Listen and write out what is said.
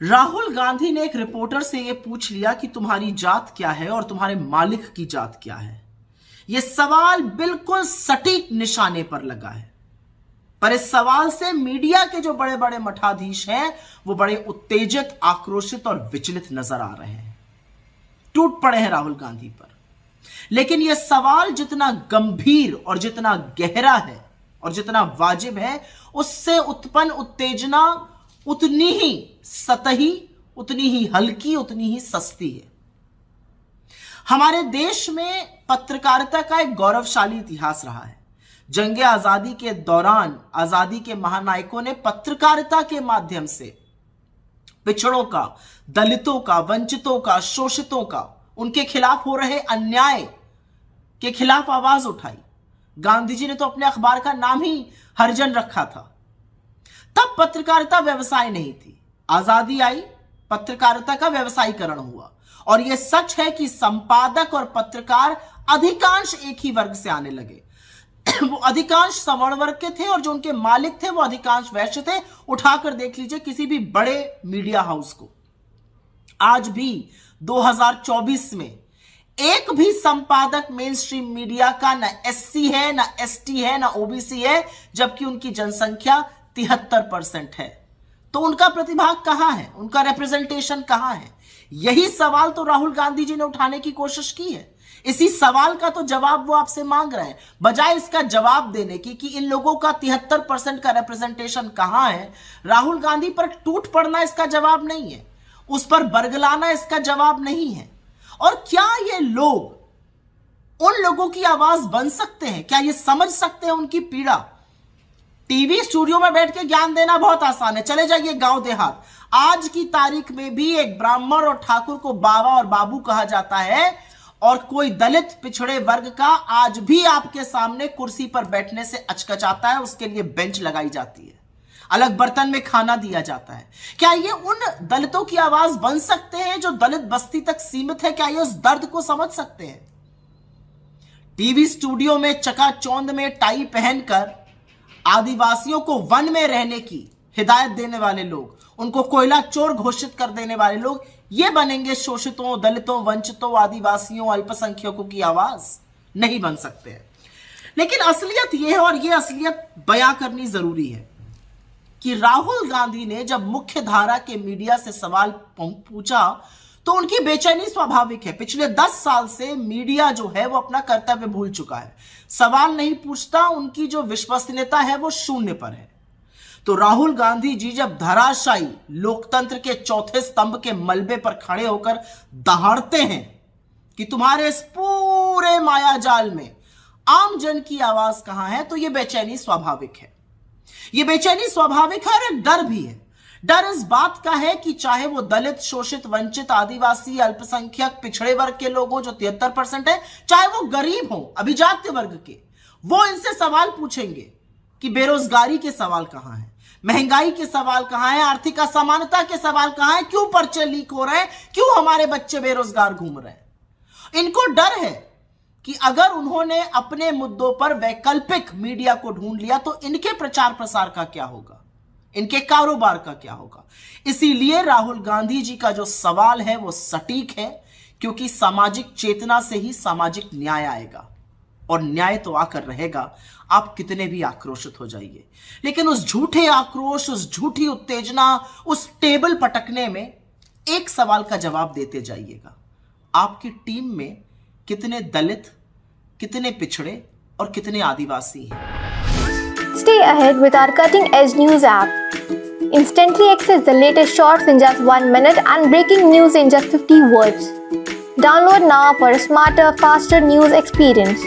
राहुल गांधी ने एक रिपोर्टर से यह पूछ लिया कि तुम्हारी जात क्या है और तुम्हारे मालिक की जात क्या है। यह सवाल बिल्कुल सटीक निशाने पर लगा है, पर इस सवाल से मीडिया के जो बड़े बड़े मठाधीश हैं वो बड़े उत्तेजित, आक्रोशित और विचलित नजर आ रहे हैं। टूट पड़े हैं राहुल गांधी पर। लेकिन यह सवाल जितना गंभीर और जितना गहरा है और जितना वाजिब है, उससे उत्पन्न उत्तेजना उतनी ही सतही, उतनी ही हल्की, उतनी ही सस्ती है। हमारे देश में पत्रकारिता का एक गौरवशाली इतिहास रहा है। जंगे आजादी के दौरान आजादी के महानायकों ने पत्रकारिता के माध्यम से पिछड़ों का, दलितों का, वंचितों का, शोषितों का, उनके खिलाफ हो रहे अन्याय के खिलाफ आवाज उठाई। गांधी जी ने तो अपने अखबार का नाम ही हरिजन रखा था। तब पत्रकारिता व्यवसाय नहीं थी। आजादी आई, पत्रकारिता का व्यवसायीकरण हुआ। और यह सच है कि संपादक और पत्रकार अधिकांश एक ही वर्ग से आने लगे। वो अधिकांश सवर्ण वर्ग के थे और जो उनके मालिक थे वो अधिकांश वैश्य थे। उठाकर देख लीजिए किसी भी बड़े मीडिया हाउस को। आज भी 2024 में एक भी संपादक मेन स्ट्रीम मीडिया का ना एससी है, ना एसटी है, ना ओबीसी है, जबकि उनकी जनसंख्या 73% है। तो उनका प्रतिभाग कहां है? उनका रिप्रेजेंटेशन कहां है? यही सवाल तो राहुल गांधी जी ने उठाने की कोशिश की है। इसी सवाल का तो जवाब वो आपसे मांग रहे हैं। बजाय इसका जवाब देने की कि इन लोगों का 73% का रिप्रेजेंटेशन कहां है, राहुल गांधी पर टूट पड़ना इसका जवाब नहीं है, उस पर बरगलाना इसका जवाब नहीं है। और क्या ये लोग उन लोगों की आवाज बन सकते हैं? क्या ये समझ सकते हैं उनकी पीड़ा? टीवी स्टूडियो में बैठ के ज्ञान देना बहुत आसान है। चले जाइए गांव देहात। आज की तारीख में भी एक ब्राह्मण और ठाकुर को बाबा और बाबू कहा जाता है, और कोई दलित पिछड़े वर्ग का आज भी आपके सामने कुर्सी पर बैठने से अचकचाता है। उसके लिए बेंच लगाई जाती है, अलग बर्तन में खाना दिया जाता है। क्या ये उन दलितों की आवाज बन सकते हैं जो दलित बस्ती तक सीमित है? क्या ये उस दर्द को समझ सकते हैं? टीवी स्टूडियो में चकाचौंध में टाई पहनकर आदिवासियों को वन में रहने की हिदायत देने वाले लोग, उनको कोयला चोर घोषित कर देने वाले लोग, ये बनेंगे शोषितों, दलितों, वंचितों, आदिवासियों, अल्पसंख्यकों की आवाज? नहीं बन सकते हैं। लेकिन असलियत यह है, और यह असलियत बयां करनी जरूरी है, कि राहुल गांधी ने जब मुख्य धारा के मीडिया से सवाल पूछा तो उनकी बेचैनी स्वाभाविक है। पिछले 10 साल से मीडिया जो है वो अपना कर्तव्य भूल चुका है, सवाल नहीं पूछता, उनकी जो विश्वसनीयता है वो शून्य पर है। तो राहुल गांधी जी जब धराशायी लोकतंत्र के चौथे स्तंभ के मलबे पर खड़े होकर दहाड़ते हैं कि तुम्हारे इस पूरे मायाजाल में आम जन की आवाज कहां है, तो यह बेचैनी स्वाभाविक है। यह बेचैनी स्वाभाविक है और एक डर भी है। डर इस बात का है कि चाहे वो दलित, शोषित, वंचित, आदिवासी, अल्पसंख्यक, पिछड़े वर्ग के लोग हो जो 73% है, चाहे वो गरीब हो, अभिजात्य वर्ग के, वो इनसे सवाल पूछेंगे कि बेरोजगारी के सवाल कहां है, महंगाई के सवाल कहां है, आर्थिक असमानता के सवाल कहां है, क्यों पर्चे लीक हो रहे हैं, क्यों हमारे बच्चे बेरोजगार घूम रहे हैं। इनको डर है कि अगर उन्होंने अपने मुद्दों पर वैकल्पिक मीडिया को ढूंढ लिया तो इनके प्रचार प्रसार का क्या होगा, इनके कारोबार का क्या होगा। इसीलिए राहुल गांधी जी का जो सवाल है वो सटीक है, क्योंकि सामाजिक चेतना से ही सामाजिक न्याय आएगा, और न्याय तो आकर रहेगा, आप कितने भी आक्रोशित हो जाइए। लेकिन उस झूठे आक्रोश, उस झूठी उत्तेजना, उस टेबल पटकने में एक सवाल का जवाब देते जाइएगा, आपकी टीम में कितने दलित, कितने पिछड़े और कितने आदिवासी हैं। Stay ahead with our cutting-edge news app. Instantly access the latest shorts in just 1 minute and breaking news in just 50 words. Download now for a smarter, faster news experience.